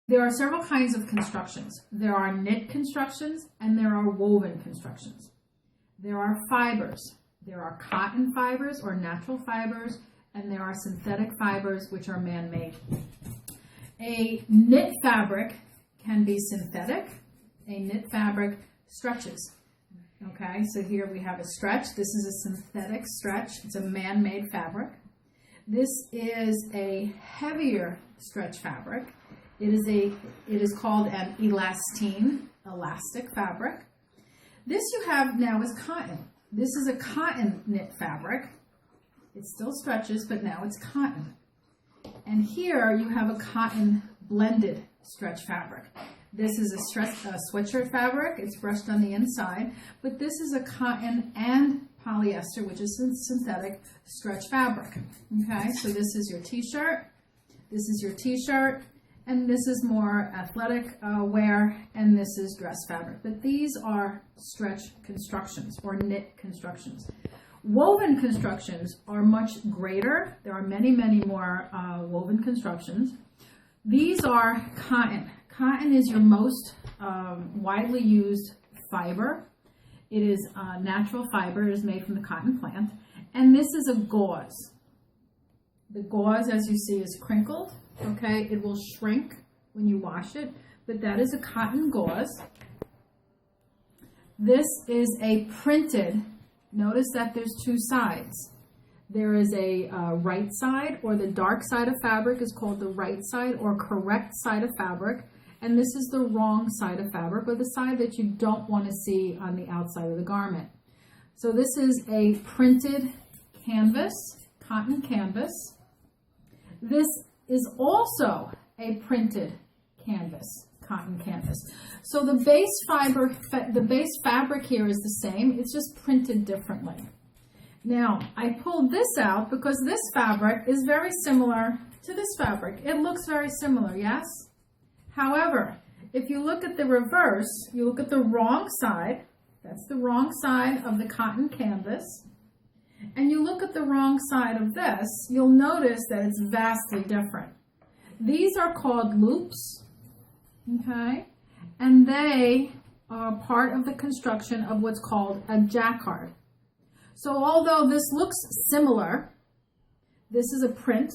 There are several kinds of constructions. There are knit constructions and there are woven constructions. There are fibers. There are cotton fibers or natural fibers, and there are synthetic fibers, which are man-made. A knit fabric can be synthetic. A knit fabric stretches. Okay, so here we have a stretch. This is a synthetic stretch. It's a man-made fabric. This is a heavier stretch fabric. It is called an elastine, elastic fabric. This you have now is cotton. This is a cotton knit fabric. It still stretches, but now it's cotton. And here you have a cotton blended stretch fabric. This is a sweatshirt fabric. It's brushed on the inside, but this is a cotton and polyester, which is synthetic stretch fabric. Okay, so this is your t-shirt. This is your t-shirt. And this is more athletic wear, and this is dress fabric. But these are stretch constructions or knit constructions. Woven constructions are much greater. There are many, many more woven constructions. These are cotton. Cotton is your most widely used fiber. It is natural fiber. It is made from the cotton plant. And this is a gauze. The gauze, as you see, is crinkled. Okay, it will shrink when you wash it, but that is a cotton gauze. This is a printed, notice that there's two sides. There is a right side, or the dark side of fabric is called the right side or correct side of fabric, and this is the wrong side of fabric, or the side that you don't want to see on the outside of the garment. So this is a printed canvas, cotton canvas. This is also a printed canvas, cotton canvas. So the base fabric here is the same, it's just printed differently. Now, I pulled this out because this fabric is very similar to this fabric. It looks very similar, yes? However, if you look at the reverse, you look at the wrong side, that's the wrong side of the cotton canvas, and you look at the wrong side of this, you'll notice that it's vastly different. These are called loops, okay? And they are part of the construction of what's called a jacquard. So although this looks similar, this is a print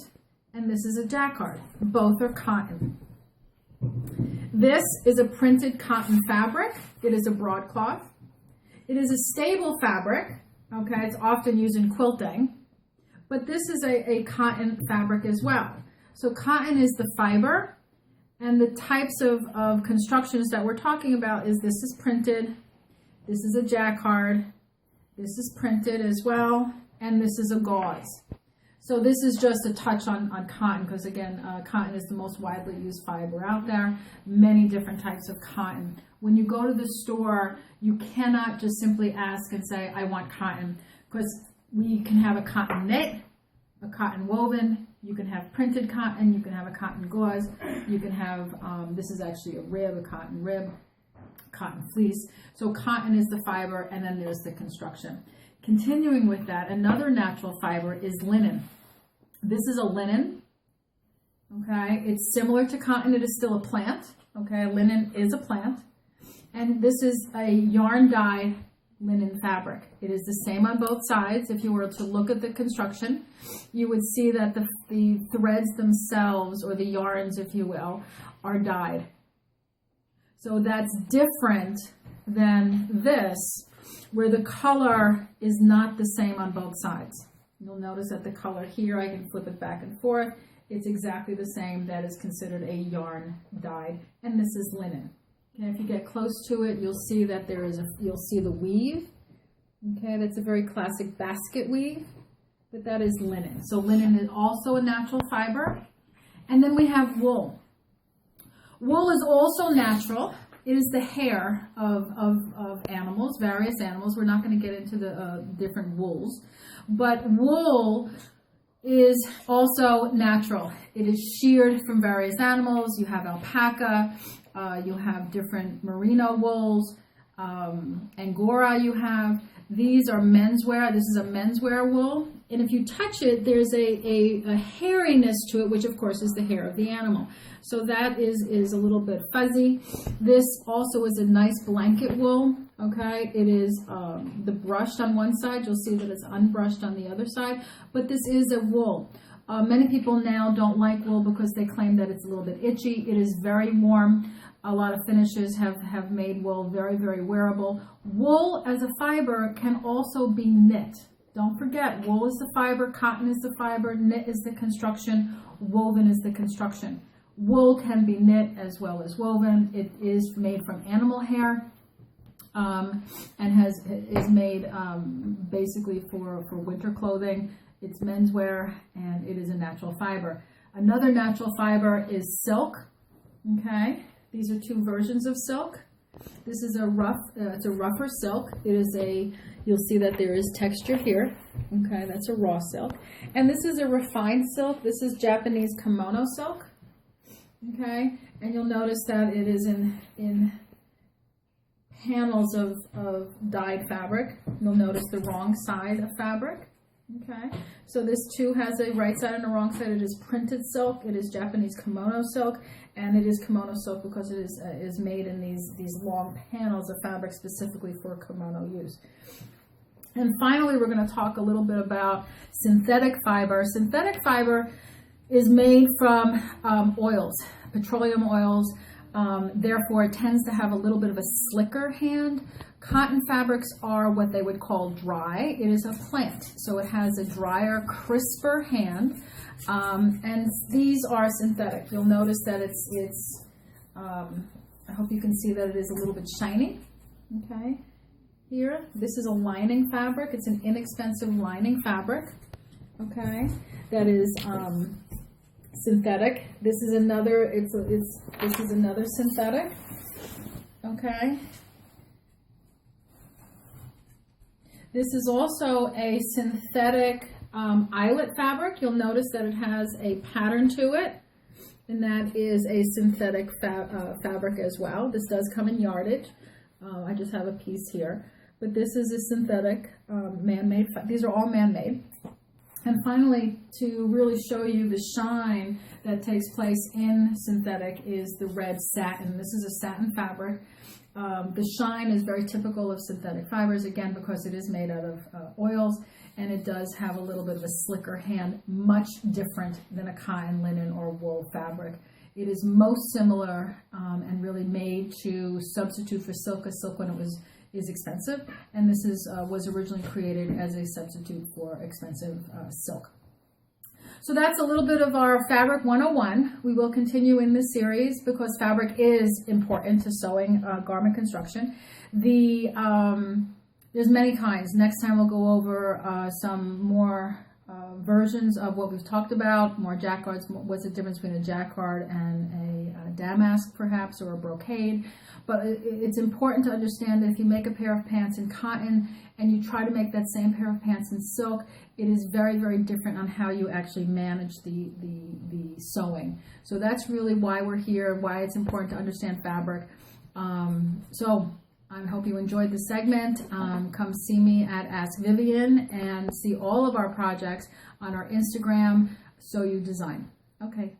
and this is a jacquard. Both are cotton. This is a printed cotton fabric. It is a broadcloth. It is a stable fabric. Okay, it's often used in quilting, but this is a cotton fabric as well. So cotton is the fiber, and the types of constructions that we're talking about is this is printed, this is a jacquard, this is printed as well, and this is a gauze. So this is just a touch on cotton, because again, cotton is the most widely used fiber out there. Many different types of cotton. When you go to the store, you cannot just simply ask and say, I want cotton, because we can have a cotton knit, a cotton woven, you can have printed cotton, you can have a cotton gauze, you can have, this is actually a rib, a cotton rib, cotton fleece. So cotton is the fiber, and then there's the construction. Continuing with that, another natural fiber is linen. This is a linen, okay? It's similar to cotton, it is still a plant, okay? Linen is a plant. And this is a yarn dye linen fabric. It is the same on both sides. If you were to look at the construction, you would see that the threads themselves, or the yarns, if you will, are dyed. So that's different than this, where the color is not the same on both sides. You'll notice that the color here, I can flip it back and forth. It's exactly the same. That is considered a yarn dyed, and this is linen. And if you get close to it, you'll see that you'll see the weave. Okay, that's a very classic basket weave, but that is linen. So linen is also a natural fiber. And then we have wool. Wool is also natural. It is the hair of animals, various animals. We're not going to get into the different wools, but wool is also natural. It is sheared from various animals. You have alpaca, you have different merino wools, Angora you have. These are menswear. This is a menswear wool. And if you touch it, there's a hairiness to it, which of course is the hair of the animal. So that is a little bit fuzzy. This also is a nice blanket wool. Okay, it is the brushed on one side. You'll see that it's unbrushed on the other side, but this is a wool. Many people now don't like wool because they claim that it's a little bit itchy. It is very warm. A lot of finishers have made wool very, very wearable. Wool as a fiber can also be knit. Don't forget, wool is the fiber, cotton is the fiber, knit is the construction, woven is the construction. Wool can be knit as well as woven. It is made from animal hair and is made basically for winter clothing. It's menswear, and it is a natural fiber. Another natural fiber is silk. Okay, these are two versions of silk. This is it's a rougher silk. It is you'll see that there is texture here. Okay, that's a raw silk. And this is a refined silk. This is Japanese kimono silk. Okay, and you'll notice that it is in panels of dyed fabric. You'll notice the wrong side of fabric. Okay, so this too has a right side and a wrong side. It is printed silk. It is Japanese kimono silk, and it is kimono silk because it is made in these long panels of fabric specifically for kimono use. And finally, we're going to talk a little bit about synthetic fiber. Synthetic fiber is made from oils, petroleum oils. Therefore, it tends to have a little bit of a slicker hand. Cotton fabrics are what they would call dry. It is a plant, so it has a drier, crisper hand. And these are synthetic. You'll notice that it's I hope you can see that it is a little bit shiny. Okay, here, this is a lining fabric. It's an inexpensive lining fabric. Okay, that is synthetic. This is another. This is another synthetic. Okay. This is also a synthetic eyelet fabric. You'll notice that it has a pattern to it, and that is a synthetic fabric as well. This does come in yardage. I just have a piece here, but this is a synthetic man-made. These are all man-made. And finally, to really show you the shine that takes place in synthetic is the red satin. This is a satin fabric. The shine is very typical of synthetic fibers, again, because it is made out of oils, and it does have a little bit of a slicker hand, much different than a cotton, linen, or wool fabric. It is most similar and really made to substitute for silk, as silk when it is expensive, and this was originally created as a substitute for expensive silk. So that's a little bit of our Fabric 101. We will continue in this series because fabric is important to sewing garment construction. There's many kinds. Next time we'll go over some more versions of what we've talked about, more jacquards, what's the difference between a jacquard and a damask perhaps, or a brocade. But it's important to understand that if you make a pair of pants in cotton and you try to make that same pair of pants in silk, it is very, very different on how you actually manage the sewing. So that's really why we're here, why it's important to understand fabric. So I hope you enjoyed the segment. Come see me at Ask Vivian and see all of our projects on our Instagram, So You Design. Okay.